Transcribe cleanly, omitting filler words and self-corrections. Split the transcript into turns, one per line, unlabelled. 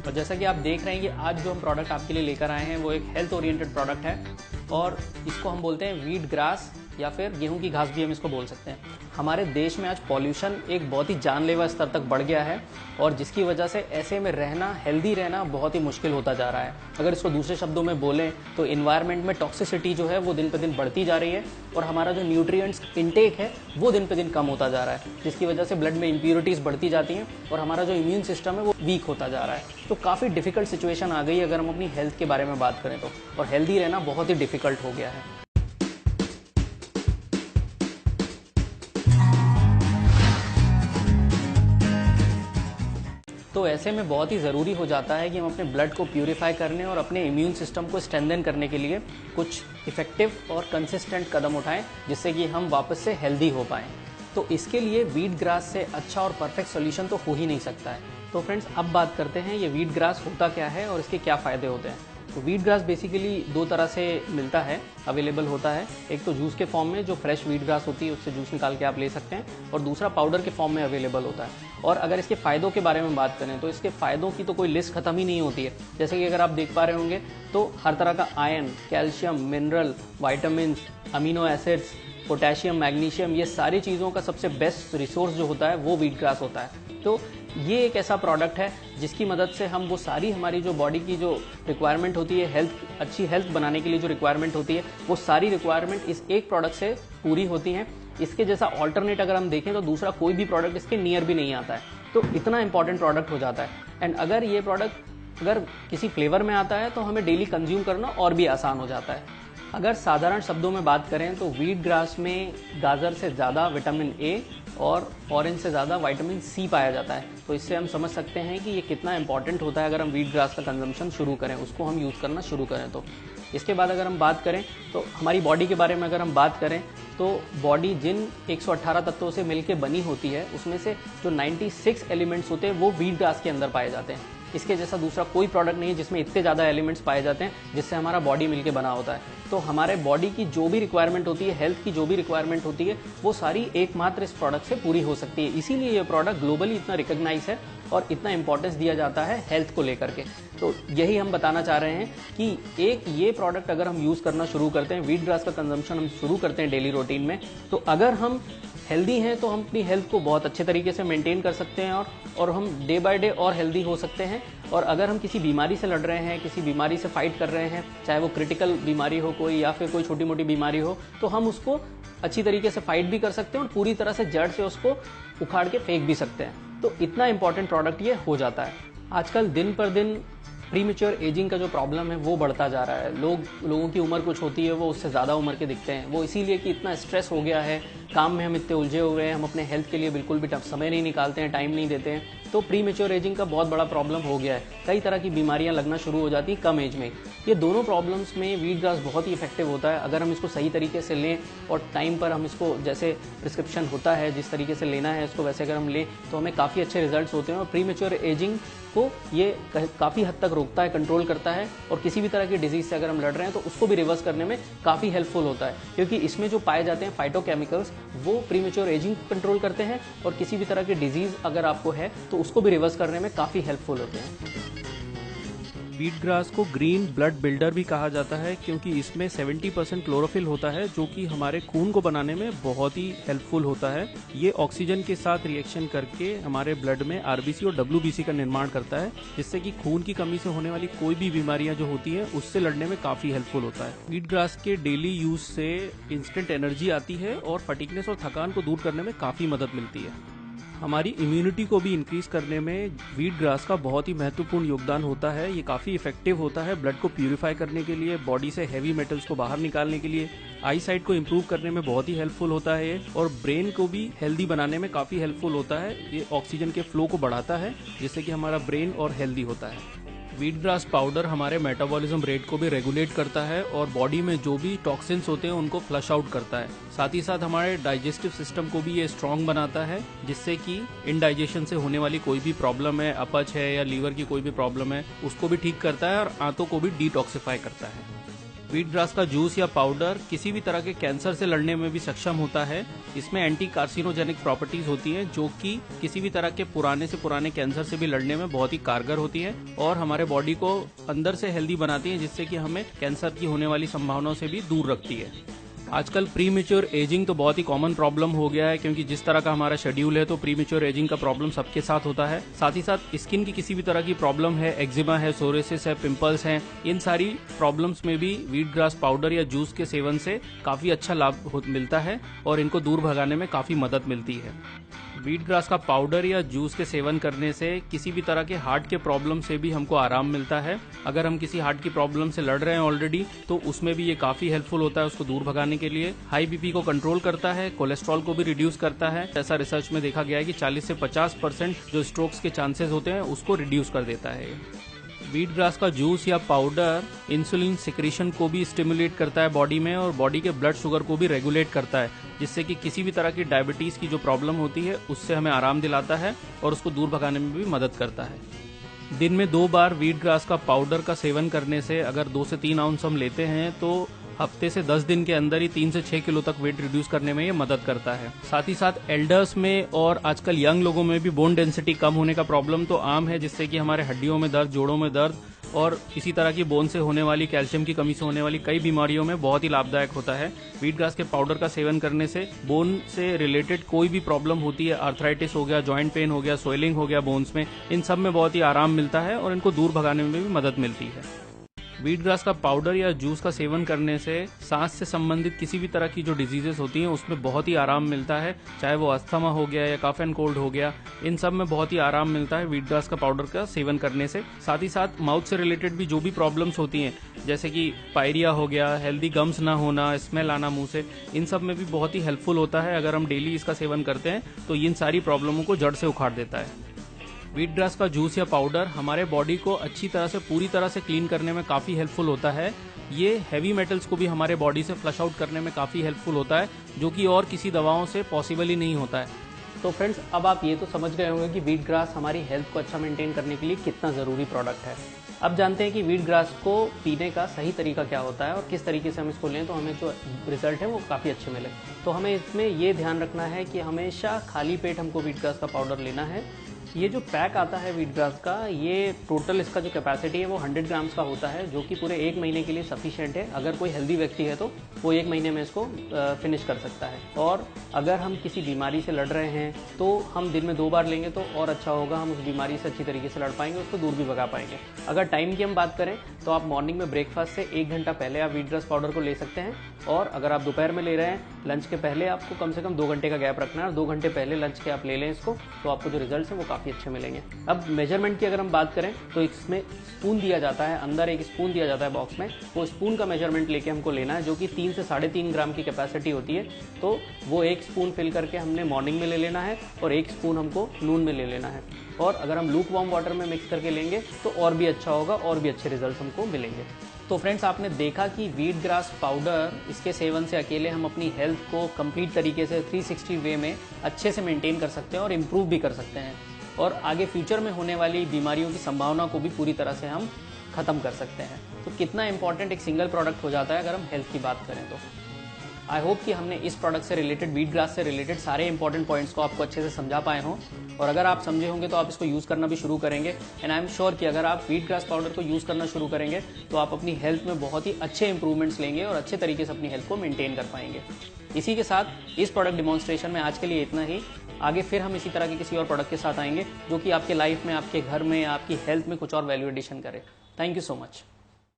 और जैसा कि आप देख रहे हैं कि आज जो हम प्रोडक्ट आपके लिए लेकर आए हैं वो एक हेल्थ ओरिएंटेड प्रोडक्ट है और इसको हम बोलते हैं वीट ग्रास या फिर गेहूं की घास भी हम इसको बोल सकते हैं। हमारे देश में आज पॉल्यूशन एक बहुत ही जानलेवा स्तर तक बढ़ गया है और जिसकी वजह से ऐसे में रहना, हेल्दी रहना बहुत ही मुश्किल होता जा रहा है। अगर इसको दूसरे शब्दों में बोलें तो इन्वायरमेंट में टॉक्सिसिटी जो है वो दिन पे दिन बढ़ती जा रही है और हमारा जो न्यूट्रिएंट्स इनटेक है वो दिन पे दिन कम होता जा रहा है, जिसकी वजह से ब्लड में इम्प्योरिटीज़ बढ़ती जाती हैं और हमारा जो इम्यून सिस्टम है वो वीक होता जा रहा है। तो काफ़ी डिफिकल्ट सिचुएशन आ गई अगर हम अपनी हेल्थ के बारे में बात करें तो, और हेल्दी रहना बहुत ही डिफिकल्ट हो गया है। तो ऐसे में बहुत ही ज़रूरी हो जाता है कि हम अपने ब्लड को प्यूरिफाई करने और अपने इम्यून सिस्टम को स्ट्रेंथन करने के लिए कुछ इफ़ेक्टिव और कंसिस्टेंट कदम उठाएं जिससे कि हम वापस से हेल्दी हो पाएं। तो इसके लिए वीट ग्रास से अच्छा और परफेक्ट सॉल्यूशन तो हो ही नहीं सकता है। तो फ्रेंड्स, अब बात करते हैं ये वीट ग्रास होता क्या है और इसके क्या फ़ायदे होते हैं। तो वीट ग्रास बेसिकली दो तरह से मिलता है, अवेलेबल होता है। एक तो जूस के फॉर्म में जो फ्रेश वीट ग्रास होती है उससे जूस निकाल के आप ले सकते हैं, और दूसरा पाउडर के फॉर्म में अवेलेबल होता है। और अगर इसके फ़ायदों के बारे में बात करें तो इसके फ़ायदों की तो कोई लिस्ट खत्म ही नहीं होती है। जैसे कि अगर आप देख पा रहे होंगे तो हर तरह का iron, calcium, mineral, vitamin, amino acids, potassium, magnesium, ये सारी चीज़ों का सबसे बेस्ट रिसोर्स जो होता है वो वीट ग्रास होता है। तो ये एक ऐसा प्रोडक्ट है जिसकी मदद से हम वो सारी हमारी जो बॉडी की जो रिक्वायरमेंट होती है, अच्छी हेल्थ बनाने के लिए जो रिक्वायरमेंट होती है, वो सारी रिक्वायरमेंट इस एक प्रोडक्ट से पूरी होती हैं। इसके जैसा ऑल्टरनेट अगर हम देखें तो दूसरा कोई भी प्रोडक्ट इसके नियर भी नहीं आता है। तो इतना इंपॉर्टेंट प्रोडक्ट हो जाता है। एंड अगर ये प्रोडक्ट अगर किसी फ्लेवर में आता है तो हमें डेली कंज्यूम करना और भी आसान हो जाता है। अगर साधारण शब्दों में बात करें तो वीट ग्रास में गाजर से ज़्यादा विटामिन ए और ऑरेंज से ज़्यादा विटामिन सी पाया जाता है। तो इससे हम समझ सकते हैं कि ये कितना इंपॉर्टेंट होता है अगर हम वीट ग्रास का कंजम्पशन शुरू करें, उसको हम यूज़ करना शुरू करें तो। इसके बाद अगर हम बात करें तो हमारी बॉडी के बारे में अगर हम बात करें तो बॉडी जिन 118 तत्वों से मिलकर बनी होती है उसमें से जो 96 एलिमेंट्स होते हैं वो वीट ग्रास के अंदर पाए जाते हैं। इसके जैसा दूसरा कोई प्रोडक्ट नहीं है जिसमें इतने ज़्यादा एलिमेंट्स पाए जाते हैं जिससे हमारा बॉडी मिलके बना होता है। तो हमारे बॉडी की जो भी रिक्वायरमेंट होती है, हेल्थ की जो भी रिक्वायरमेंट होती है, वो सारी एकमात्र इस प्रोडक्ट से पूरी हो सकती है। इसीलिए ये प्रोडक्ट ग्लोबली इतना रिकॉग्नाइज है और इतना इंपॉर्टेंस दिया जाता है हेल्थ को लेकर के। तो यही हम बताना चाह रहे हैं कि एक ये प्रोडक्ट अगर हम यूज़ करना शुरू करते हैं, वीट ग्रास का कंजम्पशन हम शुरू करते हैं डेली रूटीन में, तो अगर हम हेल्दी हैं तो हम अपनी हेल्थ को बहुत अच्छे तरीके से मेंटेन कर सकते हैं और हम डे बाय डे और हेल्दी हो सकते हैं। और अगर हम किसी बीमारी से लड़ रहे हैं, किसी बीमारी से फाइट कर रहे हैं, चाहे वो क्रिटिकल बीमारी हो कोई या फिर कोई छोटी मोटी बीमारी हो, तो हम उसको अच्छी तरीके से फाइट भी कर सकते हैं और पूरी तरह से जड़ से उसको उखाड़ के फेंक भी सकते हैं। तो इतना इंपॉर्टेंट प्रोडक्ट ये हो जाता है। आजकल दिन पर दिन प्रीमेच्योर एजिंग का जो प्रॉब्लम है वो बढ़ता जा रहा है। लोगों की उम्र कुछ होती है वो उससे ज़्यादा उम्र के दिखते हैं। वो इसीलिए कि इतना स्ट्रेस हो गया है, काम में हम इतने उलझे हुए हैं, हम अपने हेल्थ के लिए बिल्कुल भी समय नहीं निकालते हैं, टाइम नहीं देते हैं। तो प्रीमेच्योर एजिंग का बहुत बड़ा प्रॉब्लम हो गया है। कई तरह की बीमारियां लगना शुरू हो जाती हैं कम एज में। ये दोनों प्रॉब्लम्स में वीट ग्रास बहुत ही इफेक्टिव होता है अगर हम इसको सही तरीके से लें और टाइम पर हम इसको, जैसे प्रिस्क्रिप्शन होता है जिस तरीके से लेना है इसको, वैसे अगर हम लें तो हमें काफ़ी अच्छे रिजल्ट्स होते हैं। और प्रीमेच्योर एजिंग को ये काफ़ी हद तक रोकता है, कंट्रोल करता है, और किसी भी तरह की डिजीज से अगर हम लड़ रहे हैं तो उसको भी रिवर्स करने में काफ़ी हेल्पफुल होता है, क्योंकि इसमें जो पाए जाते हैं फाइटोकेमिकल्स वो प्रीमेच्योर एजिंग कंट्रोल करते हैं और किसी भी तरह की डिजीज अगर आपको है तो उसको भी रिवर्स करने में काफ़ी हेल्पफुल होते हैं।
वीट ग्रास को ग्रीन ब्लड बिल्डर भी कहा जाता है क्योंकि इसमें 70% क्लोरोफिल होता है जो कि हमारे खून को बनाने में बहुत ही हेल्पफुल होता है। ये ऑक्सीजन के साथ रिएक्शन करके हमारे ब्लड में आरबीसी और डब्ल्यूबीसी का निर्माण करता है, जिससे कि खून की कमी से होने वाली कोई भी बीमारियां जो होती हैं उससे लड़ने में काफी हेल्पफुल होता है। वीट ग्रास के डेली यूज से इंस्टेंट एनर्जी आती है और फटीकनेस और थकान को दूर करने में काफी मदद मिलती है। हमारी इम्यूनिटी को भी इंक्रीज करने में वीट ग्रास का बहुत ही महत्वपूर्ण योगदान होता है। ये काफ़ी इफेक्टिव होता है ब्लड को प्यूरिफाई करने के लिए, बॉडी से हैवी मेटल्स को बाहर निकालने के लिए, आई साइट को इम्प्रूव करने में बहुत ही हेल्पफुल होता है ये, और ब्रेन को भी हेल्दी बनाने में काफ़ी हेल्पफुल होता है। ये ऑक्सीजन के फ्लो को बढ़ाता है जिससे कि हमारा ब्रेन और हेल्दी होता है। वीट ग्रास पाउडर हमारे मेटाबॉलिज्म रेट को भी रेगुलेट करता है और बॉडी में जो भी टॉक्सिन्स होते हैं उनको फ्लश आउट करता है। साथ ही साथ हमारे डाइजेस्टिव सिस्टम को भी ये स्ट्रांग बनाता है, जिससे कि इनडाइजेशन से होने वाली कोई भी प्रॉब्लम है, अपच है या लीवर की कोई भी प्रॉब्लम है, उसको भी ठीक करता है और आंतों को भी डिटॉक्सिफाई करता है। वीट ग्रास का जूस या पाउडर किसी भी तरह के कैंसर से लड़ने में भी सक्षम होता है। इसमें एंटी कार्सिनोजेनिक प्रॉपर्टीज होती हैं जो कि किसी भी तरह के पुराने से पुराने कैंसर से भी लड़ने में बहुत ही कारगर होती हैं और हमारे बॉडी को अंदर से हेल्दी बनाती हैं, जिससे कि हमें कैंसर की होने वाली संभावनाओं से भी दूर रखती है। आजकल प्री मैच्योर एजिंग तो बहुत ही कॉमन प्रॉब्लम हो गया है, क्योंकि जिस तरह का हमारा शेड्यूल है तो प्री मैच्योर एजिंग का प्रॉब्लम सबके साथ होता है। साथ ही साथ स्किन की किसी भी तरह की प्रॉब्लम है, एक्जिमा है, सोरेसिस है, पिंपल्स हैं, इन सारी प्रॉब्लम्स में भी वीट ग्रास पाउडर या जूस के सेवन से काफी अच्छा लाभ मिलता है और इनको दूर भगाने में काफी मदद मिलती है। वीट ग्रास का पाउडर या जूस के सेवन करने से किसी भी तरह के हार्ट के प्रॉब्लम से भी हमको आराम मिलता है। अगर हम किसी हार्ट की प्रॉब्लम से लड़ रहे हैं ऑलरेडी, तो उसमें भी ये काफी हेल्पफुल होता है उसको दूर भगाने के लिए। हाई बीपी को कंट्रोल करता है, कोलेस्ट्रॉल को भी रिड्यूस करता है। ऐसा रिसर्च में देखा गया है कि 40 से 50% जो स्ट्रोक्स के चांसेस होते हैं उसको रिड्यूस कर देता है। वीट ग्रास का जूस या पाउडर इंसुलिन सिक्रीशन को भी स्टिमुलेट करता है बॉडी में और बॉडी के ब्लड शुगर को भी रेगुलेट करता है, जिससे कि किसी भी तरह की डायबिटीज की जो प्रॉब्लम होती है उससे हमें आराम दिलाता है और उसको दूर भगाने में भी मदद करता है। दिन में 2 बार वीट ग्रास का पाउडर का सेवन करने से अगर 2 से 3 आउंस हम लेते हैं तो हफ्ते से 10 दिन के अंदर ही 3 से 6 किलो तक वेट रिड्यूस करने में ये मदद करता है। साथ ही साथ एल्डर्स में और आजकल यंग लोगों में भी बोन डेंसिटी कम होने का प्रॉब्लम तो आम है, जिससे कि हमारे हड्डियों में दर्द, जोड़ों में दर्द और इसी तरह की बोन से होने वाली, कैल्शियम की कमी से होने वाली कई बीमारियों में बहुत ही लाभदायक होता है। वीट ग्रास के पाउडर का सेवन करने से बोन से रिलेटेड कोई भी प्रॉब्लम होती है, आर्थराइटिस हो गया, जॉइंट पेन हो गया, स्वेलिंग हो गया बोन्स में, इन सब में बहुत ही आराम मिलता है और इनको दूर भगाने में भी मदद मिलती है। वीट ग्रास का पाउडर या जूस का सेवन करने से सांस से संबंधित किसी भी तरह की जो डिजीजेस होती हैं उसमें बहुत ही आराम मिलता है, चाहे वो अस्थमा हो गया या कफ एंड कोल्ड हो गया, इन सब में बहुत ही आराम मिलता है वीट ग्रास का पाउडर का सेवन करने से। साथ ही साथ माउथ से रिलेटेड भी जो भी प्रॉब्लम्स होती हैं, जैसे कि पायरिया हो गया, हेल्दी गम्स ना होना, स्मेल आना मुंह से, इन सब में भी बहुत ही हेल्पफुल होता है। अगर हम डेली इसका सेवन करते हैं तो इन सारी प्रॉब्लमों को जड़ से उखाड़ देता है। वीट ग्रास का जूस या पाउडर हमारे बॉडी को अच्छी तरह से, पूरी तरह से क्लीन करने में काफ़ी हेल्पफुल होता है। ये हैवी मेटल्स को भी हमारे बॉडी से फ्लश आउट करने में काफ़ी हेल्पफुल होता है, जो कि और किसी दवाओं से पॉसिबल ही नहीं होता है।
तो फ्रेंड्स, अब आप ये तो समझ गए होंगे कि वीट ग्रास हमारी हेल्थ को अच्छा मेंटेन करने के लिए कितना ज़रूरी प्रोडक्ट है। अब जानते हैं कि वीट ग्रास को पीने का सही तरीका क्या होता है और किस तरीके से हम इसको लें तो हमें जो रिजल्ट है वो काफ़ी अच्छे मिले। तो हमें इसमें ये ध्यान रखना है कि हमेशा खाली पेट हमको वीट ग्रास का पाउडर लेना है। ये जो पैक आता है वीट ग्रास का, ये टोटल इसका जो कैपेसिटी है वो 100 ग्राम्स का होता है, जो कि पूरे 1 महीने के लिए सफिशिएंट है। अगर कोई हेल्दी व्यक्ति है तो वो 1 महीने में इसको फिनिश कर सकता है। और अगर हम किसी बीमारी से लड़ रहे हैं तो हम दिन में 2 बार लेंगे तो और अच्छा होगा, हम उस बीमारी से अच्छी तरीके से लड़ पाएंगे, उसको दूर भी भगा पाएंगे। अगर टाइम की हम बात करें तो आप मॉर्निंग में ब्रेकफास्ट से 1 घंटा पहले आप वीट ग्रास पाउडर को ले सकते हैं, और अगर आप दोपहर में ले रहे हैं, लंच के पहले आपको कम से कम 2 घंटे का गैप रखना है और 2 घंटे पहले लंच के आप ले लें इसको, तो आपको जो रिजल्ट है वो काफ़ी अच्छे मिलेंगे। अब मेजरमेंट की अगर हम बात करें तो इसमें स्पून दिया जाता है, अंदर एक स्पून दिया जाता है बॉक्स में, वो स्पून का मेजरमेंट लेके हमको लेना है, जो कि 3 से 3.5 ग्राम की कैपेसिटी होती है। तो वो 1 स्पून फिल करके हमने मॉर्निंग में ले लेना है और 1 स्पून हमको नून में ले लेना है। और अगर हम लूक वार्म वाटर में मिक्स करके लेंगे तो और भी अच्छा होगा और भी अच्छे रिजल्ट हमको मिलेंगे। तो फ्रेंड्स, आपने देखा कि वीट ग्रास पाउडर, इसके सेवन से अकेले हम अपनी हेल्थ को कंप्लीट तरीके से 360 वे में अच्छे से मेंटेन कर सकते हैं और इम्प्रूव भी कर सकते हैं, और आगे फ्यूचर में होने वाली बीमारियों की संभावना को भी पूरी तरह से हम खत्म कर सकते हैं। तो कितना इंपॉर्टेंट एक सिंगल प्रोडक्ट हो जाता है अगर हम हेल्थ की बात करें तो। आई होप कि हमने इस प्रोडक्ट से रिलेटेड, वीट ग्रास से रिलेटेड सारे इंपॉर्टेंट पॉइंट्स को आपको अच्छे से समझा पाए हों, और अगर आप समझे होंगे तो आप इसको यूज़ करना भी शुरू करेंगे। एंड आई एम श्योर कि अगर आप वीट ग्रास पाउडर को यूज़ करना शुरू करेंगे तो आप अपनी हेल्थ में बहुत ही अच्छे इंप्रूवमेंट्स लेंगे और अच्छे तरीके से अपनी हेल्थ को मेंटेन कर पाएंगे। इसी के साथ इस प्रोडक्ट डिमॉन्स्ट्रेशन में आज के लिए इतना ही। आगे फिर हम इसी तरह के किसी और प्रोडक्ट के साथ आएंगे जो कि आपके लाइफ में, आपके घर में, आपकी हेल्थ में कुछ और वैल्यू एडिशन करे। Thank you so much.